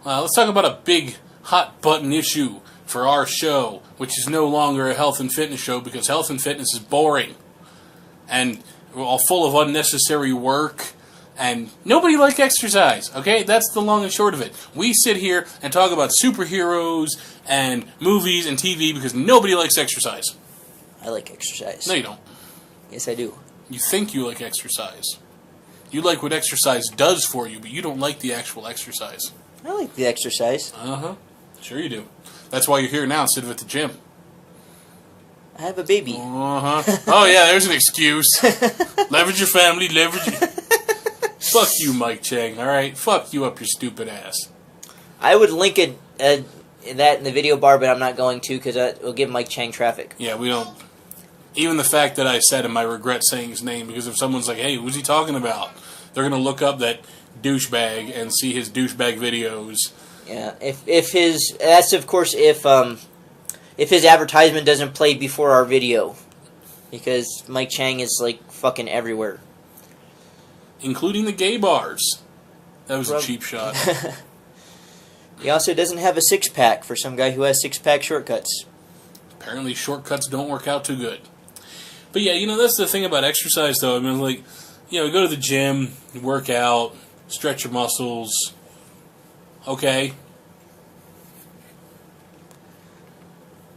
Let's talk about a big hot button issue for our show, which is no longer a health and fitness show because health and fitness is boring and all full of unnecessary work. And nobody likes exercise, okay? That's the long and short of it. We sit here and talk about superheroes and movies and TV because nobody likes exercise. I like exercise. No, you don't. Yes, I do. You think you like exercise. You like what exercise does for you, but you don't like the actual exercise. I like the exercise. Uh-huh. Sure you do. That's why you're here now instead of at the gym. I have a baby. Uh-huh. Oh, yeah, there's an excuse. Leverage your family, leverage your... Fuck you, Mike Chang, alright? Fuck you up your stupid ass. I would link that in the video bar, but I'm not going to because it will give Mike Chang traffic. Yeah, we don't... Even the fact that I said him, I regret saying his name, because if someone's like, hey, who's he talking about? They're going to look up that douchebag and see his douchebag videos. Yeah, if his... That's, of course, if his advertisement doesn't play before our video. Because Mike Chang is, like, fucking everywhere. Including the gay bars. That was a cheap shot. He also doesn't have a six-pack for some guy who has six-pack shortcuts. Apparently shortcuts don't work out too good. But yeah, that's the thing about exercise, though. I mean, like, you go to the gym, you work out, stretch your muscles. Okay.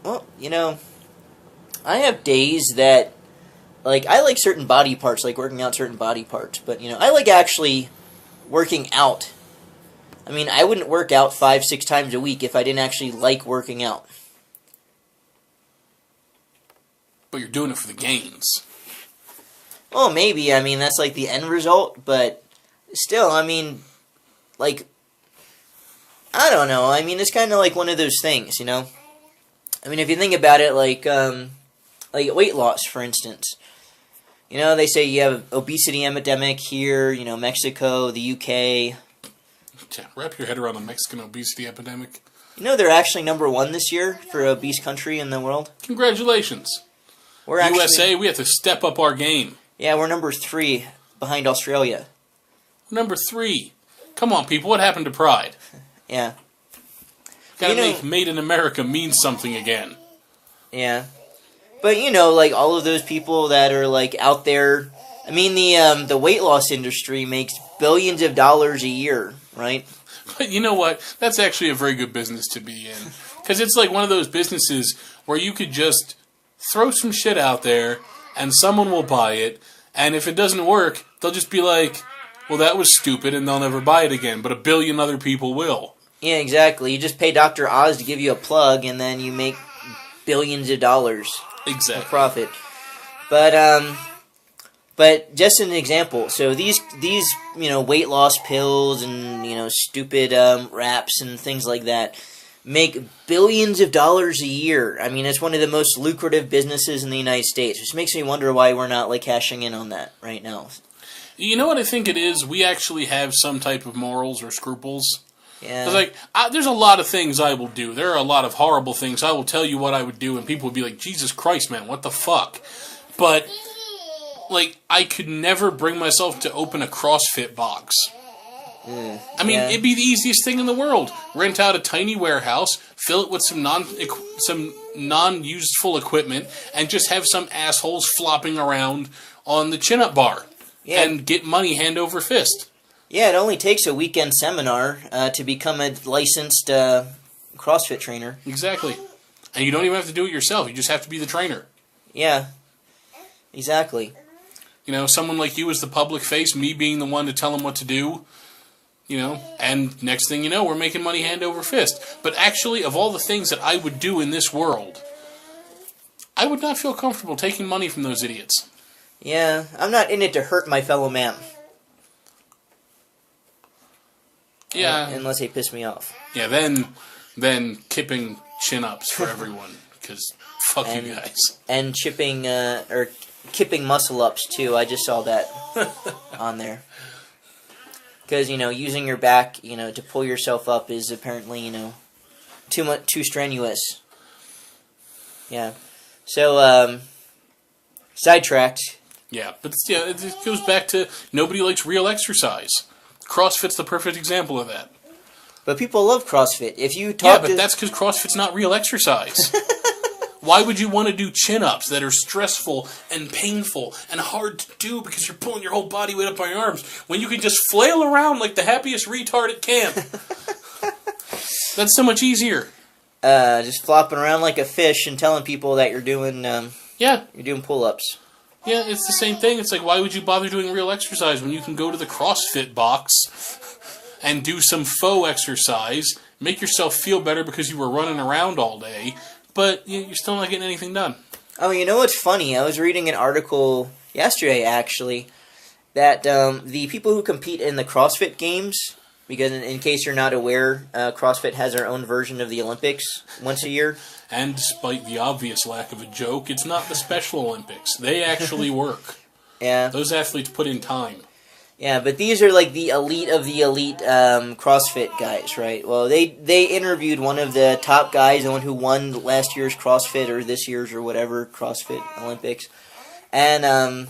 Well, I have days that, like, I like certain body parts, like working out certain body parts. But, I like actually working out. I mean, I wouldn't work out 5-6 times a week if I didn't actually like working out. But you're doing it for the gains. Well, maybe. I mean, that's like the end result. But still, I mean, like, I don't know. I mean, it's kind of like one of those things, I mean, if you think about it, like weight loss, for instance. They say you have obesity epidemic here, Mexico, the UK. Wrap your head around the Mexican obesity epidemic. They're actually #1 this year for obese country in the world. Congratulations. We're actually, USA, we have to step up our game. Yeah, we're #3 behind Australia. #3. Come on, people. What happened to pride? Yeah. Gotta make Made in America mean something again. Yeah. But, like, all of those people that are, like, out there... I mean, the weight loss industry makes billions of dollars a year, right? But you know what? That's actually a very good business to be in. Because it's like one of those businesses where you could just throw some shit out there and someone will buy it. And if it doesn't work, they'll just be like, well, that was stupid, and they'll never buy it again. But a billion other people will. Yeah, exactly. You just pay Dr. Oz to give you a plug, and then you make billions of dollars. Exactly. Of profit. But just an example. So these weight loss pills and stupid wraps and things like that make billions of dollars a year. I mean, it's one of the most lucrative businesses in the United States, which makes me wonder why we're not, like, cashing in on that right now. You know what I think it is? We actually have some type of morals or scruples. Yeah. Like, there's a lot of things I will do. There are a lot of horrible things. I will tell you what I would do, and people would be like, Jesus Christ, man, what the fuck? But, like, I could never bring myself to open a CrossFit box. I mean, it'd be the easiest thing in the world. Rent out a tiny warehouse, fill it with some non-useful equipment, and just have some assholes flopping around on the chin-up bar. Yeah. And get money hand over fist. Yeah, it only takes a weekend seminar to become a licensed CrossFit trainer. Exactly. And you don't even have to do it yourself. You just have to be the trainer. Yeah. Exactly. Someone like you is the public face, me being the one to tell them what to do. And next thing you know, we're making money hand over fist. But actually, of all the things that I would do in this world, I would not feel comfortable taking money from those idiots. Yeah, I'm not in it to hurt my fellow man. Yeah. Unless they piss me off. Yeah, then kipping chin-ups for everyone, because fuck you guys. And kipping muscle-ups, too. I just saw that on there. Because, using your back, to pull yourself up is apparently, too strenuous. Yeah. So, Sidetracked. Yeah, but it goes back to nobody likes real exercise. CrossFit's the perfect example of that. But people love CrossFit. If you Yeah, talk but that's because CrossFit's not real exercise. Why would you want to do chin-ups that are stressful and painful and hard to do because you're pulling your whole body weight up on your arms when you can just flail around like the happiest retard at camp? That's so much easier. Just flopping around like a fish and telling people that you're doing Yeah. you're doing pull-ups. Yeah, it's the same thing. It's like, why would you bother doing real exercise when you can go to the CrossFit box and do some faux exercise, make yourself feel better because you were running around all day, but you're still not getting anything done. Oh, you know what's funny? I was reading an article yesterday, actually, that the people who compete in the CrossFit Games, because in case you're not aware, CrossFit has their own version of the Olympics once a year. And despite the obvious lack of a joke, it's not the Special Olympics. They actually work. Yeah. Those athletes put in time. Yeah, but these are like the elite of the elite CrossFit guys, right? Well, they interviewed one of the top guys, the one who won last year's CrossFit or this year's or whatever CrossFit Olympics. And,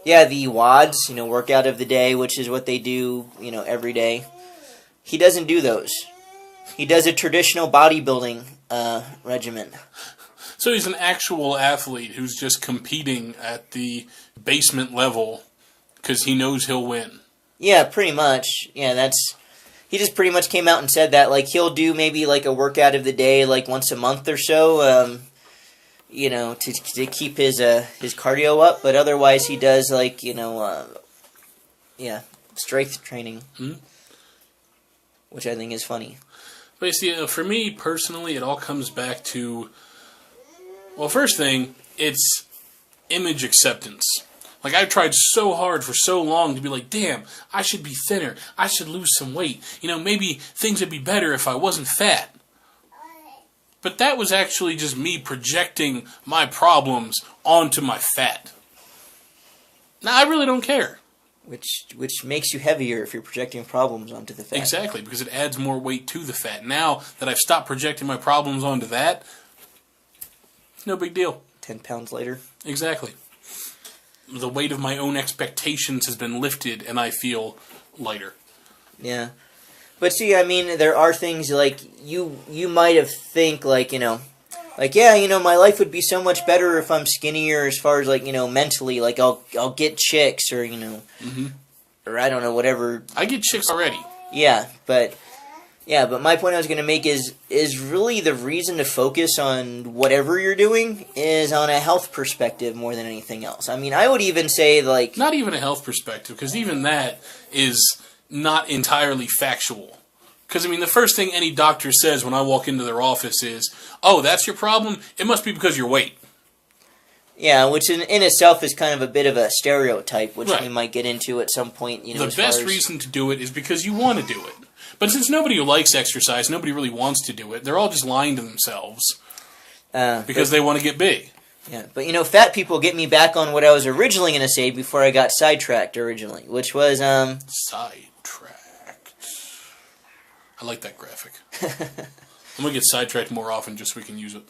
yeah, the WODs, workout of the day, which is what they do, every day. He doesn't do those. He does a traditional bodybuilding regimen. So he's an actual athlete who's just competing at the basement level because he knows he'll win. Yeah, pretty much. Yeah, he just pretty much came out and said that, like, he'll do maybe, like, a workout of the day, like, once a month or so, to keep his cardio up, but otherwise he does, like, strength training, which I think is funny. But you see, for me, personally, it all comes back to, well, first thing, it's image acceptance. Like, I've tried so hard for so long to be like, damn, I should be thinner. I should lose some weight. Maybe things would be better if I wasn't fat. But that was actually just me projecting my problems onto my fat. Now, I really don't care. Which makes you heavier if you're projecting problems onto the fat. Exactly, because it adds more weight to the fat. Now that I've stopped projecting my problems onto that, no big deal. 10 pounds later. Exactly. The weight of my own expectations has been lifted, and I feel lighter. Yeah. But see, I mean, there are things like you might have think like, my life would be so much better if I'm skinnier as far as like, mentally, like I'll get chicks or, or I don't know, whatever. I get chicks already. Yeah, but my point I was going to make is really the reason to focus on whatever you're doing is on a health perspective more than anything else. I mean, I would even say like... Not even a health perspective, because even that is not entirely factual. Because, the first thing any doctor says when I walk into their office is, oh, that's your problem? It must be because of your weight. Yeah, which in itself is kind of a bit of a stereotype, which right. We might get into at some point. The best reason to do it is because you want to do it. But since nobody who likes exercise, nobody really wants to do it, they're all just lying to themselves because they want to get big. Yeah, but fat people get me back on what I was originally going to say before I got sidetracked originally, which was... Sidetracked. I like that graphic. I'm going to get sidetracked more often just so we can use it.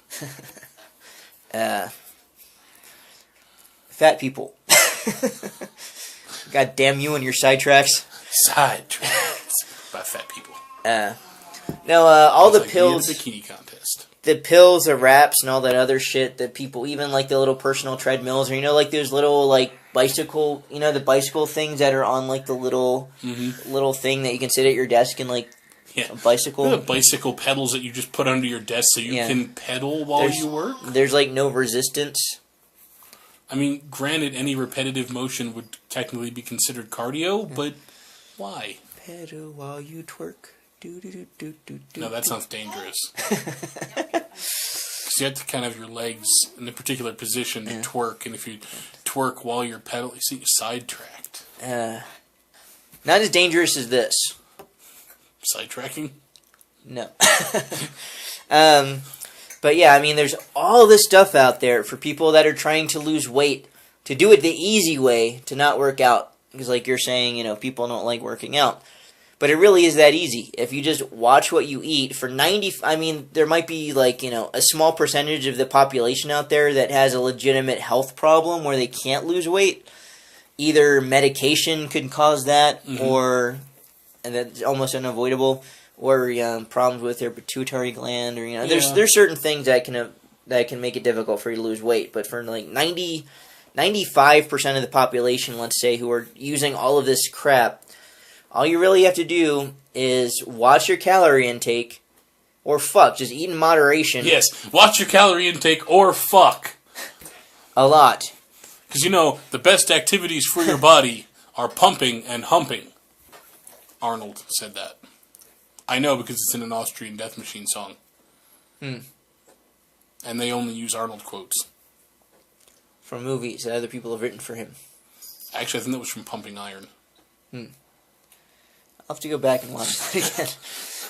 Fat people. God damn you and your sidetracks. Sidetracked by fat people. All the pills... The bikini contest. The pills, the wraps, and all that other shit that people... Even, like, the little personal treadmills, or, like, those little, like, bicycle... the bicycle things that are on, like, the little... little thing that you can sit at your desk and, like... Yeah. A bicycle. The bicycle pedals that you just put under your desk so you can pedal while you work. There's like no resistance. Granted, any repetitive motion would technically be considered cardio, but why? Pedal while you twerk. No, that sounds dangerous. Because you have to kind of have your legs in a particular position to twerk, and if you twerk while you're pedaling, you see, you're sidetracked. Not as dangerous as this. Sidetracking? No. But yeah, there's all this stuff out there for people that are trying to lose weight, to do it the easy way, to not work out. Because like you're saying, people don't like working out. But it really is that easy. If you just watch what you eat for there might be like, a small percentage of the population out there that has a legitimate health problem where they can't lose weight. Either medication could cause that, and that's almost unavoidable, problems with their pituitary gland, or Yeah. there's certain things that can make it difficult for you to lose weight. But for like 95% of the population, let's say, who are using all of this crap, all you really have to do is watch your calorie intake, or fuck, just eat in moderation. Yes, watch your calorie intake or fuck. A lot. Because the best activities for your body are pumping and humping. Arnold said that. I know because it's in an Austrian Death Machine song. And they only use Arnold quotes. From movies that other people have written for him. Actually, I think that was from Pumping Iron. I'll have to go back and watch that again.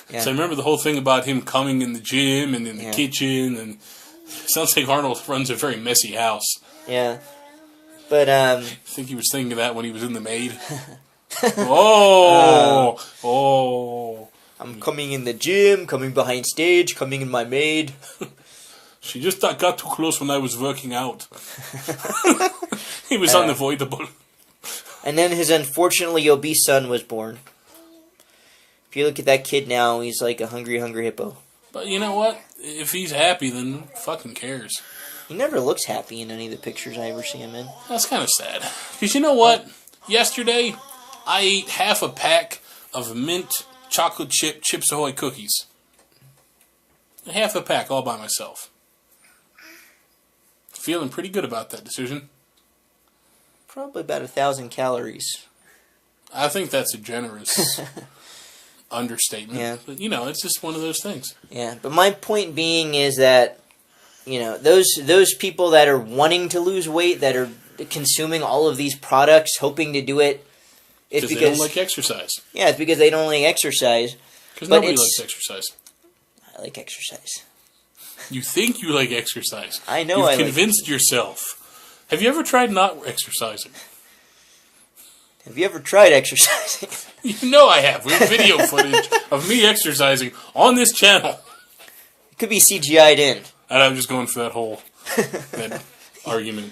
Yeah. So I remember the whole thing about him coming in the gym and in the kitchen, and it sounds like Arnold runs a very messy house. Yeah. But, I think he was thinking of that when he was in The Maid. Oh! I'm coming in the gym, coming behind stage, coming in my maid. She just got too close when I was working out. He was unavoidable. And then his unfortunately obese son was born. If you look at that kid now, he's like a hungry, hungry hippo. But you know what? If he's happy, then who fucking cares? He never looks happy in any of the pictures I ever see him in. That's kind of sad. Because you know what? Yesterday, I ate half a pack of mint chocolate chip Chips Ahoy cookies. Half a pack all by myself. Feeling pretty good about that decision. Probably about 1,000 calories. I think that's a generous understatement. Yeah. But, it's just one of those things. Yeah, but my point being is that, those people that are wanting to lose weight, that are consuming all of these products, hoping to do it, it's because they don't like exercise. Yeah, it's because they don't like exercise. Because nobody likes exercise. I like exercise. You think you like exercise. I know. You've convinced yourself. Have you ever tried not exercising? Have you ever tried exercising? You know I have. We have video footage of me exercising on this channel. It could be CGI'd in. And I'm just going for that whole argument.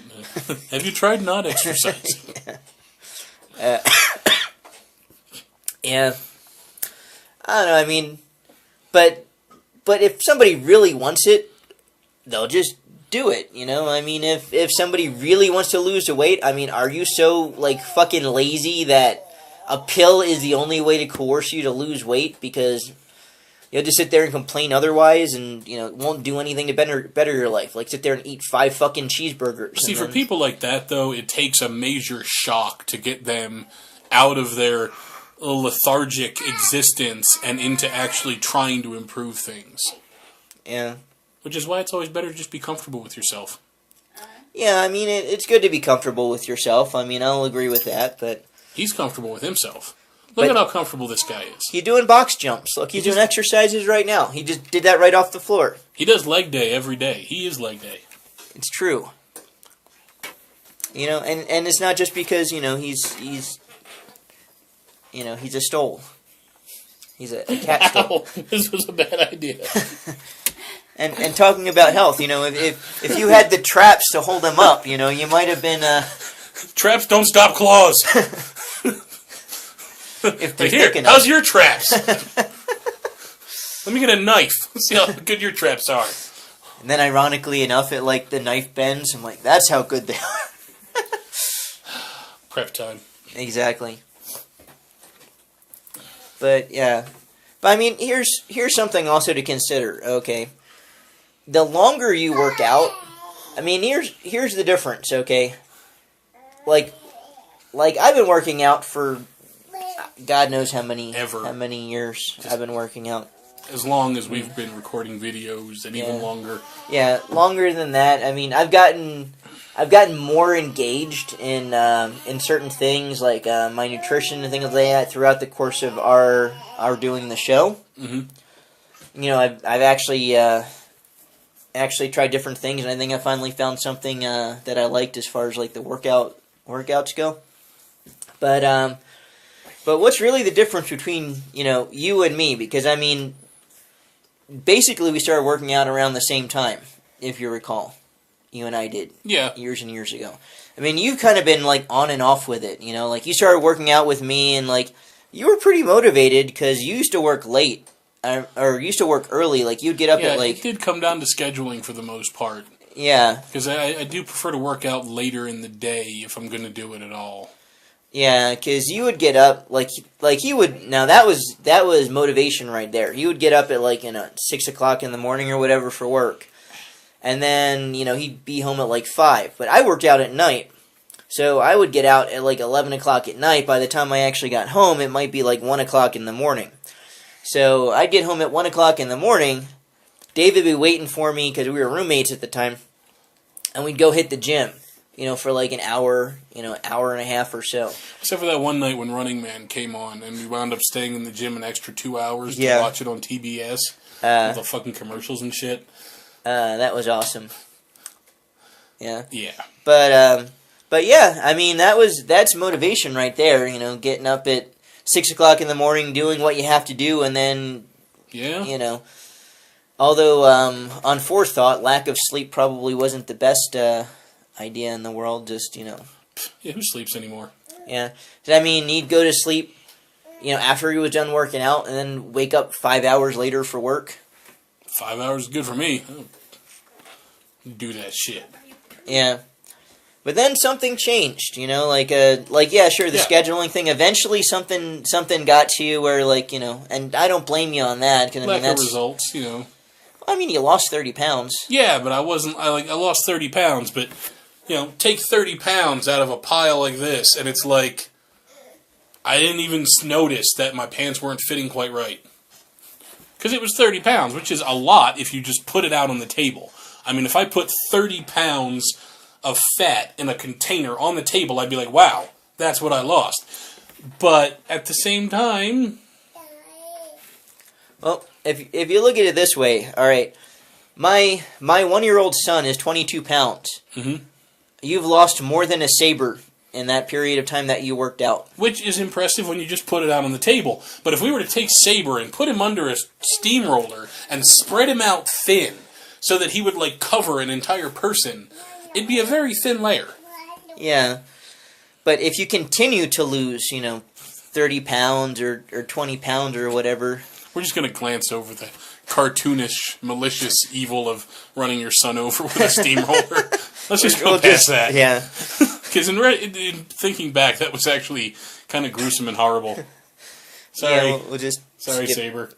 Have you tried not exercising? Yeah. I don't know, I mean, but if somebody really wants it, they'll just do it, I mean, if somebody really wants to lose the weight, I mean, are you so, fucking lazy that a pill is the only way to coerce you to lose weight because you'll just sit there and complain otherwise and, it won't do anything to better your life. Like, sit there and eat 5 fucking cheeseburgers. See, for people like that, though, it takes a major shock to get them out of their lethargic existence and into actually trying to improve things. Yeah. Which is why it's always better to just be comfortable with yourself. Yeah, I mean, it's good to be comfortable with yourself. I mean, I'll agree with that, but... He's comfortable with himself. Look at how comfortable this guy is. He's doing box jumps. Look, he's doing exercises right now. He just did that right off the floor. He does leg day every day. He is leg day. It's true. And it's not just because, he's a stole. He's a cat stole. This was a bad idea. And talking about health, if you had the traps to hold him up, you might have been... Traps don't stop claws. If they're Here, thick enough. how's your traps? Let me get a knife. Let's see how good your traps are. And then, ironically enough, the knife bends. I'm like, that's how good they are. Prep time. Exactly. But, yeah. But, I mean, here's something also to consider, okay? The longer you work out, I mean, here's the difference, okay? Like I've been working out for God knows how many years I've been working out. As long as we've been recording videos, and even longer. Yeah, longer than that. I mean, I've gotten more engaged in certain things like my nutrition and things like that throughout the course of our doing the show. Mm-hmm. I've actually tried different things, and I think I finally found something that I liked as far as the workouts go. But what's really the difference between you and me? Because I mean, basically we started working out around the same time, if you recall. You and I did. Yeah. Years and years ago. I mean, you've kind of been on and off with it. You started working out with me, and you were pretty motivated because you used to work late or used to work early. Like you'd get up at it did come down to scheduling for the most part. Yeah. Because I do prefer to work out later in the day if I'm going to do it at all. Yeah, because you would get up like he would. Now that was motivation right there. He would get up at 6 o'clock in the morning or whatever for work, and then he'd be home at 5. But I worked out at night, so I would get out at 11 o'clock at night. By the time I actually got home, it might be 1 o'clock in the morning. So I'd get home at 1 o'clock in the morning. David would be waiting for me because we were roommates at the time, and we'd go hit the gym. For an hour, hour and a half or so. Except for that one night when Running Man came on, and we wound up staying in the gym an extra 2 hours to watch it on TBS with the fucking commercials and shit. That was awesome. Yeah. Yeah. But yeah, I mean that's motivation right there. Getting up at 6 o'clock in the morning, doing what you have to do, and then Although on forethought, lack of sleep probably wasn't the best idea in the world. Just Yeah, who sleeps anymore? Yeah, I mean, he'd go to sleep, after he was done working out, and then wake up 5 hours later for work. 5 hours is good for me. I don't do that shit. Yeah, but then something changed. The scheduling thing. Eventually, something got to you where, and I don't blame you on that. Cause, lack of results, I mean, you lost 30 pounds. Yeah, but I wasn't. I lost 30 pounds, but. Take 30 pounds out of a pile like this, and it's I didn't even notice that my pants weren't fitting quite right. Because it was 30 pounds, which is a lot if you just put it out on the table. I mean, if I put 30 pounds of fat in a container on the table, I'd be like, wow, that's what I lost. But at the same time... Well, if you look at it this way, all right, my 1-year-old son is 22 pounds. Mm-hmm. You've lost more than a saber in that period of time that you worked out. Which is impressive when you just put it out on the table. But if we were to take Saber and put him under a steamroller and spread him out thin so that he would cover an entire person, it'd be a very thin layer. Yeah. But if you continue to lose, 30 pounds or 20 pounds or whatever... We're just going to glance over the cartoonish, malicious evil of running your son over with a steamroller. Let's just go past that. Yeah. Because in thinking back, that was actually kind of gruesome and horrible. Sorry. Yeah, we'll just Sorry, skip. Saber.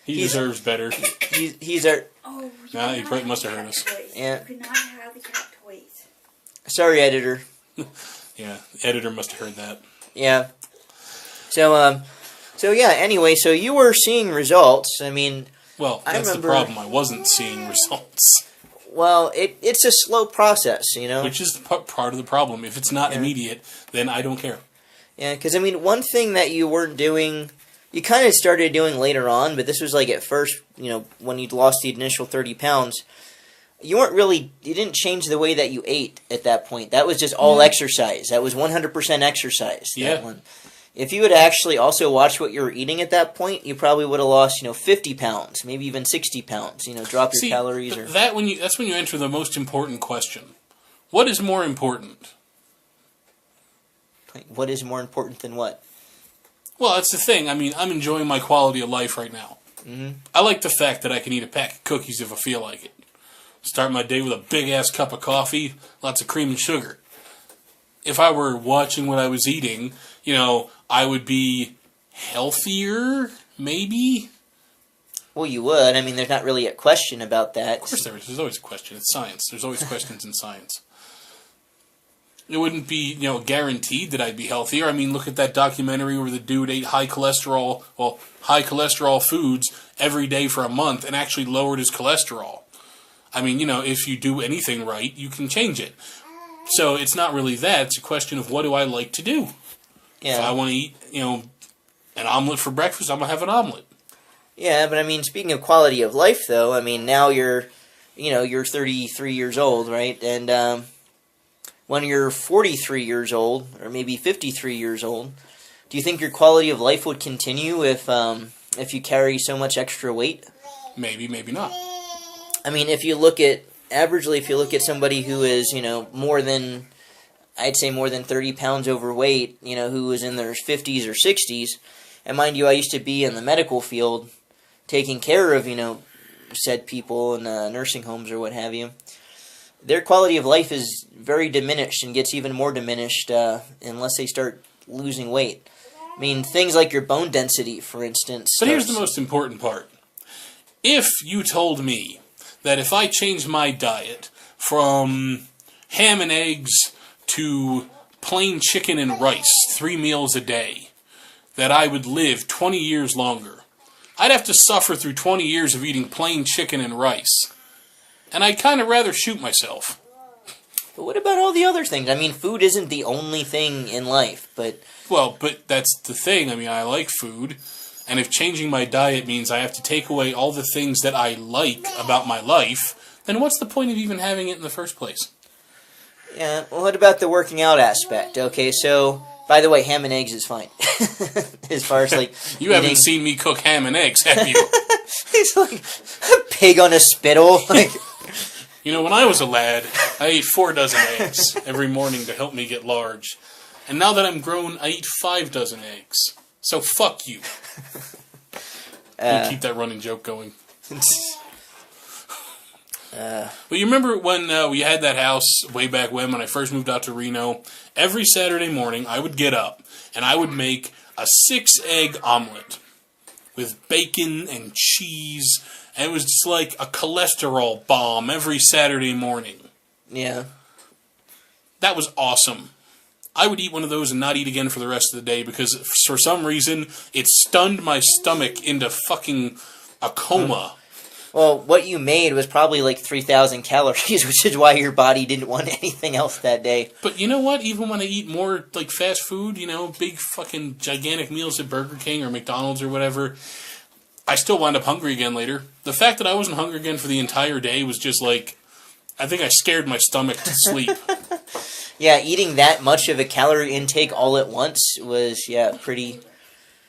He deserves better. He's our... Oh, Nah, he probably must have heard us. Yeah. You cannot have the cat toys. Sorry, editor. Yeah, the editor must have heard that. Yeah. So yeah, anyway, so you were seeing results. I mean... Well, that's the problem. I wasn't seeing results. Well, it's a slow process, Which is part of the problem. If it's not immediate, then I don't care. Yeah, because, I mean, one thing that you weren't doing... You kind of started doing later on, but this was at first, when you'd lost the initial 30 pounds, you didn't change the way that you ate at that point. That was just all exercise. That was 100% exercise. That one. If you had actually also watched what you were eating at that point, you probably would have lost, 50 pounds, maybe even 60 pounds, drop your calories. That's when you enter the most important question. What is more important? What is more important than what? Well, that's the thing. I mean, I'm enjoying my quality of life right now. Mm-hmm. I like the fact that I can eat a pack of cookies if I feel like it. Start my day with a big-ass cup of coffee, lots of cream and sugar. If I were watching what I was eating, I would be healthier, maybe? Well, you would. I mean, there's not really a question about that. Of course there is. There's always a question. It's science. There's always questions in science. It wouldn't be, guaranteed that I'd be healthier. I mean, look at that documentary where the dude ate high cholesterol foods every day for a month and actually lowered his cholesterol. I mean, if you do anything right, you can change it. So it's not really that. It's a question of what do I like to do. Yeah. If I want to eat, an omelet for breakfast, I'm going to have an omelet. Yeah, but I mean, speaking of quality of life, though, I mean, now you're 33 years old, right? And when you're 43 years old, or maybe 53 years old, do you think your quality of life would continue if you carry so much extra weight? Maybe, maybe not. I mean, if you look at somebody who is, more than 30 pounds overweight, who is in their 50s or 60s, And mind you, I used to be in the medical field, taking care of, said people in nursing homes or what have you. Their quality of life is very diminished and gets even more diminished unless they start losing weight. I mean, things like your bone density, for instance. But here's the most important part. If you told me that if I changed my diet from ham and eggs to plain chicken and rice, 3 meals a day, that I would live 20 years longer, I'd have to suffer through 20 years of eating plain chicken and rice. And I'd kind of rather shoot myself. But what about all the other things? I mean, food isn't the only thing in life, but... Well, but that's the thing. I mean, I like food. And if changing my diet means I have to take away all the things that I like about my life, then what's the point of even having it in the first place? Yeah, well, what about the working out aspect? Okay, so... By the way, ham and eggs is fine. As far as, like... You haven't seen me cook ham and eggs, have you? It's like a pig on a spittle. Like... When I was a lad, I ate 4 dozen eggs every morning to help me get large. And now that I'm grown, I eat 5 dozen eggs. So fuck you. We'll keep that running joke going. Well, you remember when we had that house way back when I first moved out to Reno? Every Saturday morning, I would get up and I would make a 6-egg omelet with bacon and cheese. And it was just like a cholesterol bomb every Saturday morning. Yeah. That was awesome. I would eat one of those and not eat again for the rest of the day because for some reason it stunned my stomach into fucking a coma. Well, what you made was probably like 3,000 calories, which is why your body didn't want anything else that day. But you know what? Even when I eat more like fast food, big fucking gigantic meals at Burger King or McDonald's or whatever, I still wind up hungry again later. The fact that I wasn't hungry again for the entire day was just like, I think I scared my stomach to sleep. Yeah, eating that much of a calorie intake all at once was, pretty...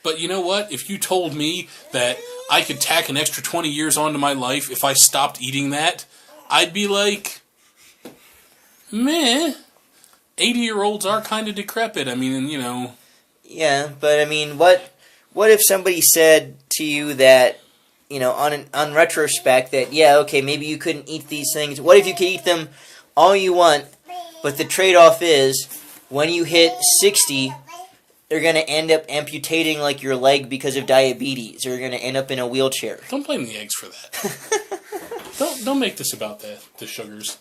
But you know what? If you told me that I could tack an extra 20 years onto my life if I stopped eating that, I'd be like, meh. 80-year-olds are kind of decrepit. I mean, Yeah, but I mean, what if somebody said to you that, on retrospect, that, okay, maybe you couldn't eat these things. What if you could eat them all you want, but the trade-off is, when you hit 60... they're going to end up amputating, like, your leg because of diabetes. Or you're going to end up in a wheelchair. Don't blame the eggs for that. Don't make this about the sugars.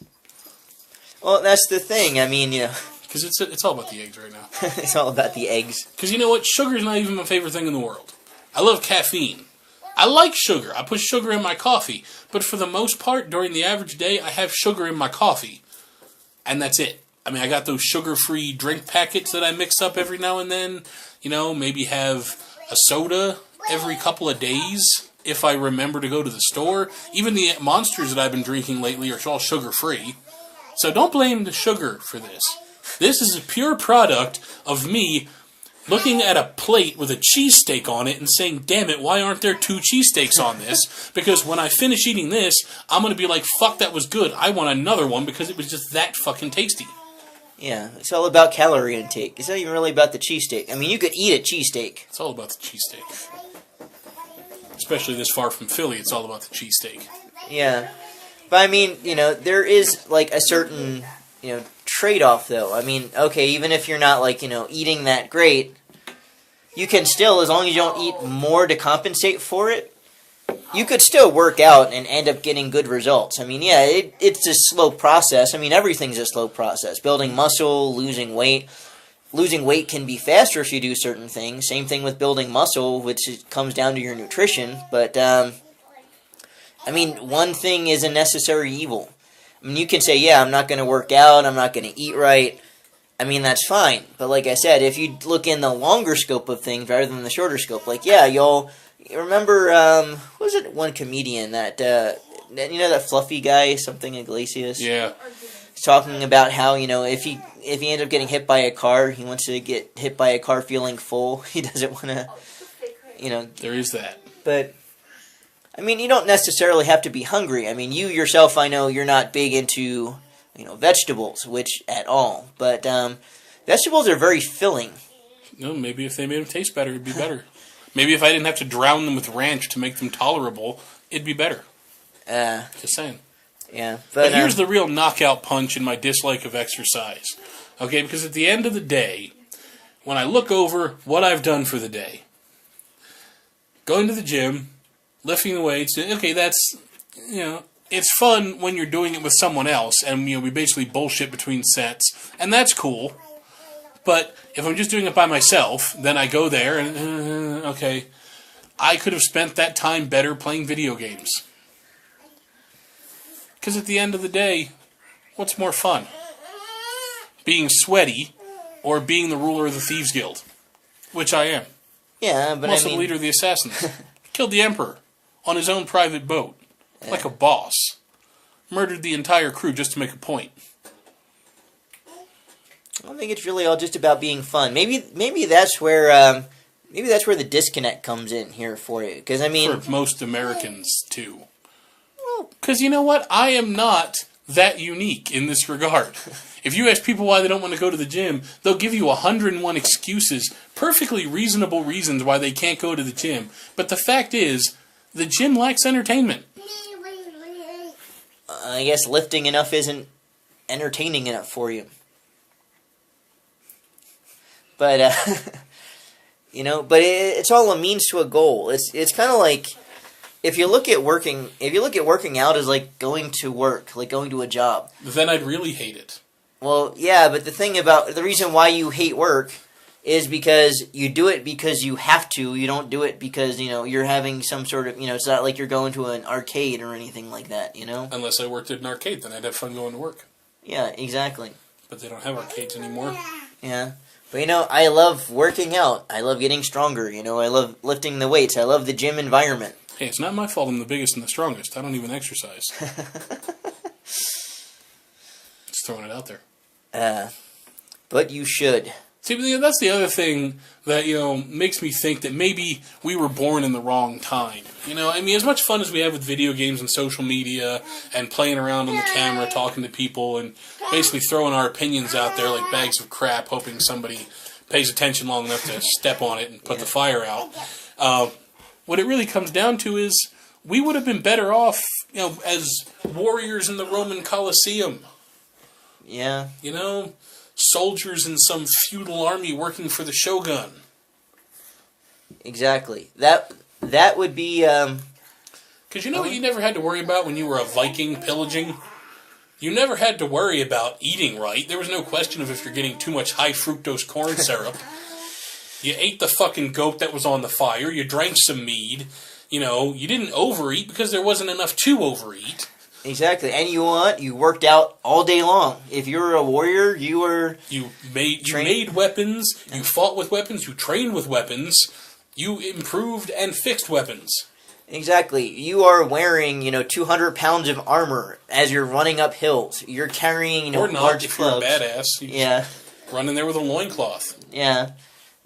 Well, that's the thing. I mean, Because it's all about the eggs right now. It's all about the eggs. Because you know what? Sugar's not even my favorite thing in the world. I love caffeine. I like sugar. I put sugar in my coffee. But for the most part, during the average day, I have sugar in my coffee. And that's it. I mean, I got those sugar-free drink packets that I mix up every now and then. Maybe have a soda every couple of days if I remember to go to the store. Even the Monsters that I've been drinking lately are all sugar-free. So don't blame the sugar for this. This is a pure product of me looking at a plate with a cheesesteak on it and saying, damn it, why aren't there 2 cheesesteaks on this? Because when I finish eating this, I'm going to be like, fuck, that was good. I want another one because it was just that fucking tasty. Yeah, it's all about calorie intake. It's not even really about the cheesesteak. I mean, you could eat a cheesesteak. It's all about the cheesesteak. Especially this far from Philly, it's all about the cheesesteak. Yeah. But I mean, there is, like, a certain, trade-off, though. I mean, okay, even if you're not, like, eating that great, you can still, as long as you don't eat more to compensate for it, you could still work out and end up getting good results. I mean, yeah, it's a slow process. I mean, everything's a slow process. Building muscle, losing weight. Losing weight can be faster if you do certain things. Same thing with building muscle, which comes down to your nutrition. But, I mean, one thing is a necessary evil. I mean, you can say, yeah, I'm not going to work out, I'm not going to eat right. I mean, that's fine. But like I said, if you look in the longer scope of things rather than the shorter scope, like, yeah, remember, what was it, one comedian that, that fluffy guy, something Iglesias? Yeah. He's talking about how, if he ends up getting hit by a car, he wants to get hit by a car feeling full. He doesn't want to, There is that. But, I mean, you don't necessarily have to be hungry. I mean, you yourself, I know you're not big into, vegetables, which at all. But, vegetables are very filling. No, maybe if they made them taste better, it'd be better. Maybe if I didn't have to drown them with ranch to make them tolerable, it'd be better. Just saying. Yeah. But here's the real knockout punch in my dislike of exercise. Okay, because at the end of the day, when I look over what I've done for the day, going to the gym, lifting the weights, okay, that's, it's fun when you're doing it with someone else, and, we basically bullshit between sets, and that's cool. But if I'm just doing it by myself, then I go there, and, okay, I could have spent that time better playing video games. Because at the end of the day, what's more fun? Being sweaty, or being the ruler of the Thieves Guild? Which I am. Yeah, but I'm also the leader of the Assassins. Killed the Emperor on his own private boat. Like a boss. Murdered the entire crew just to make a point. I don't think it's really all just about being fun. Maybe that's where the disconnect comes in here for you. Because for most Americans too. Because you know what? I am not that unique in this regard. If you ask people why they don't want to go to the gym, they'll give you 101 excuses, perfectly reasonable reasons why they can't go to the gym. But the fact is, the gym lacks entertainment. I guess lifting enough isn't entertaining enough for you. But, but it's all a means to a goal. It's kind of like, if you look at working out as like going to work, like going to a job. Then I'd really hate it. Well, yeah, but the reason why you hate work is because you do it because you have to. You don't do it because, you're having some sort of, it's not like you're going to an arcade or anything like that, Unless I worked at an arcade, then I'd have fun going to work. Yeah, exactly. But they don't have arcades anymore. Yeah. But, I love working out. I love getting stronger, I love lifting the weights. I love the gym environment. Hey, it's not my fault I'm the biggest and the strongest. I don't even exercise. Just throwing it out there. But you should. See, that's the other thing that, makes me think that maybe we were born in the wrong time. As much fun as we have with video games and social media and playing around on the camera, talking to people, and basically throwing our opinions out there like bags of crap, hoping somebody pays attention long enough to step on it and put the fire out. What it really comes down to is we would have been better off, as warriors in the Roman Colosseum. Yeah. Soldiers in some feudal army working for the shogun. Exactly. That would be... Because what you never had to worry about when you were a Viking pillaging? You never had to worry about eating right. There was no question of if you're getting too much high fructose corn syrup. You ate the fucking goat that was on the fire. You drank some mead. You didn't overeat because there wasn't enough to overeat. Exactly, and you worked out all day long. If you were a warrior, you made weapons, you fought with weapons, you trained with weapons, you improved and fixed weapons. Exactly. You are wearing, 200 pounds of armor as you're running up hills. You're carrying, or not, large if clubs. You're a badass. Yeah. Running there with a loincloth. Yeah.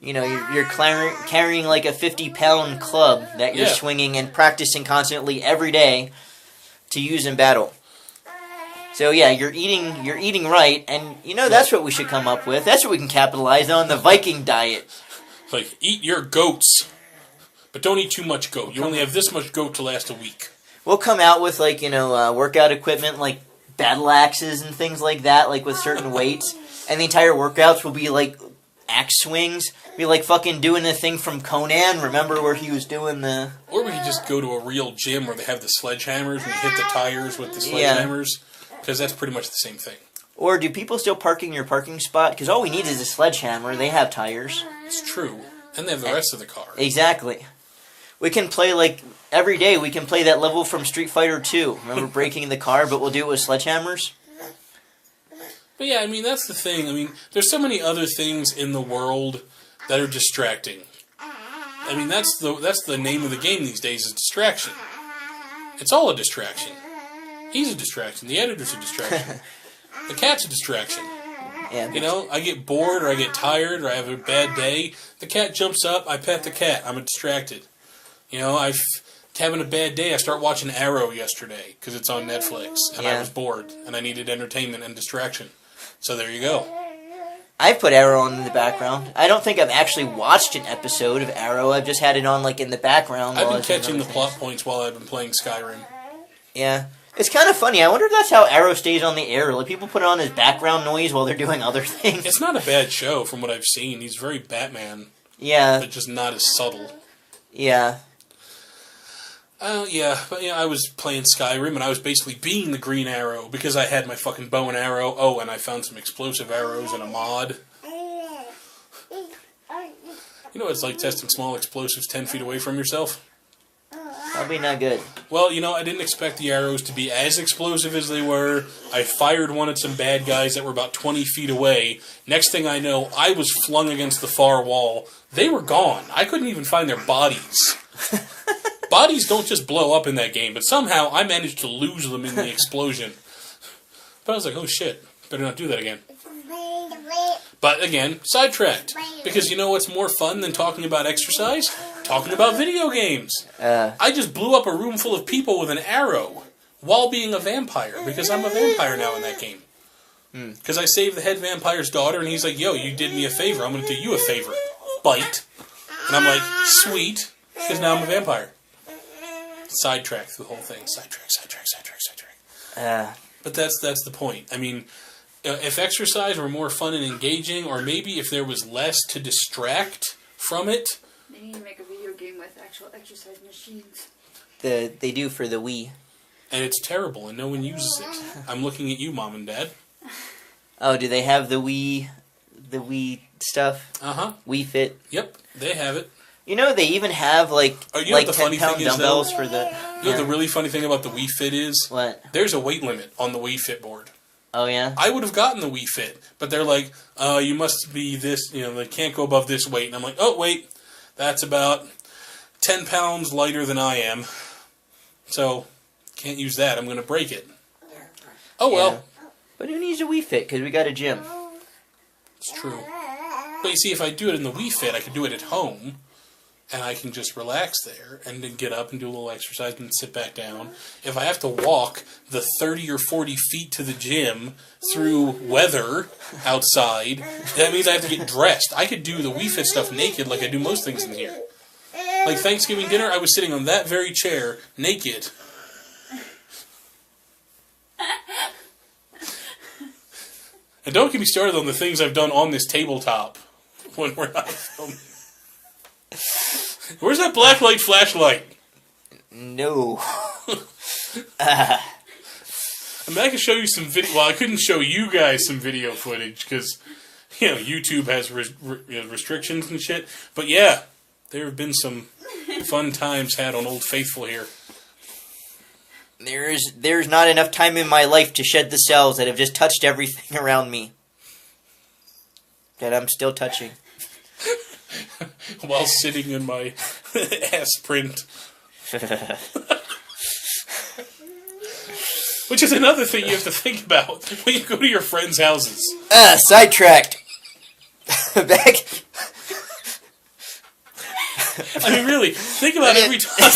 You're carrying like a 50-pound club that you're swinging and practicing constantly every day to use in battle. So yeah, you're eating right, and that's what we should come up with. That's what we can capitalize on, the Viking diet. Like, eat your goats, but don't eat too much goat. You only have this much goat to last a week. We'll come out with workout equipment like battle axes and things like that, like with certain weights, and the entire workouts will be like axe swings. Be like fucking doing the thing from Conan. Remember where he was doing the... Or we could just go to a real gym where they have the sledgehammers and you hit the tires with the sledgehammers. Because that's pretty much the same thing. Or do people still park in your parking spot? Because all we need is a sledgehammer. They have tires. It's true. And they have the rest of the car. Exactly. We can play every day we can play that level from Street Fighter 2. Remember breaking the car, but we'll do it with sledgehammers? But yeah, that's the thing. There's so many other things in the world that are distracting. That's the name of the game these days, is distraction. It's all a distraction. He's a distraction. The editor's a distraction. The cat's a distraction. Yeah. I get bored or I get tired or I have a bad day. The cat jumps up, I pet the cat. I'm distracted. I've having a bad day. I start watching Arrow yesterday because it's on Netflix. And I was bored and I needed entertainment and distraction. So there you go. I've put Arrow on in the background. I don't think I've actually watched an episode of Arrow. I've just had it on like in the background. I've been catching the plot points while I've been playing Skyrim. Yeah. It's kind of funny. I wonder if that's how Arrow stays on the air. Like, people put it on as background noise while they're doing other things. It's not a bad show from what I've seen. He's very Batman. Yeah. But just not as subtle. Yeah. I was playing Skyrim, and I was basically being the Green Arrow, because I had my fucking bow and arrow. Oh, and I found some explosive arrows in a mod. You know what it's like testing small explosives 10 feet away from yourself? Probably not good. Well, I didn't expect the arrows to be as explosive as they were. I fired one at some bad guys that were about 20 feet away. Next thing I know, I was flung against the far wall. They were gone. I couldn't even find their bodies. Bodies don't just blow up in that game, but somehow I managed to lose them in the explosion. But I was like, oh shit, better not do that again. But again, sidetracked. Because you know what's more fun than talking about exercise? Talking about video games. I just blew up a room full of people with an arrow while being a vampire, because I'm a vampire now in that game. Because I saved the head vampire's daughter, and he's like, yo, you did me a favor, I'm going to do you a favor. Bite. And I'm like, sweet, because now I'm a vampire. Sidetracked the whole thing. Sidetrack. But that's the point. I mean, if exercise were more fun and engaging, or maybe if there was less to distract from it. They need to make a video game with actual exercise machines. They do for the Wii. And it's terrible, and no one uses it. I'm looking at you, Mom and Dad. Oh, do they have the Wii stuff? Uh-huh. Wii Fit? Yep, they have it. You know, they even have, like 10-pound dumbbells for the... You know, the really funny thing about the Wii Fit is... What? There's a weight limit on the Wii Fit board. Oh, yeah? I would have gotten the Wii Fit, but they're like, you must be this, they can't go above this weight. And I'm like, oh, wait, that's about 10 pounds lighter than I am. So, can't use that. I'm going to break it. Oh, well. Yeah. But who needs a Wii Fit? Because we got a gym. It's true. But you see, if I do it in the Wii Fit, I could do it at home. And I can just relax there and then get up and do a little exercise and sit back down. If I have to walk the 30 or 40 feet to the gym through weather outside, that means I have to get dressed. I could do the Wii Fit stuff naked like I do most things in here. Like Thanksgiving dinner, I was sitting on that very chair, naked. And don't get me started on the things I've done on this tabletop when we're not filming. Where's that blacklight flashlight? No. I mean, I could show you some video. Well, I couldn't show you guys some video footage because, YouTube has restrictions and shit. But yeah, there have been some fun times had on Old Faithful here. There's not enough time in my life to shed the cells that have just touched everything around me. That I'm still touching. While sitting in my ass print. Which is another thing you have to think about when you go to your friends' houses. Sidetracked. Back. I mean, really, think about every time.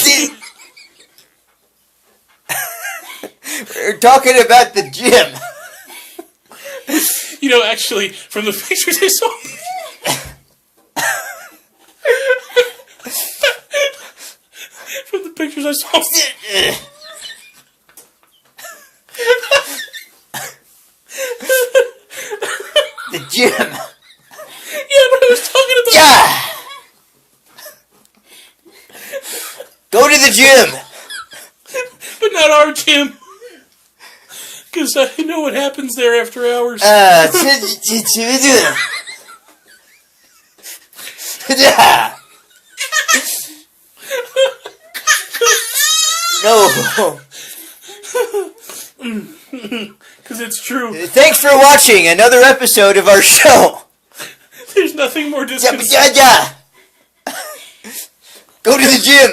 We're talking about the gym. Actually, from the pictures I saw... From the pictures I saw... The gym. Yeah, but I was talking about... Yeah. Go to the gym. But not our gym. Because I know what happens there after hours. No. Because it's true. Thanks for watching another episode of our show. There's nothing more disconcerting. Go to the gym.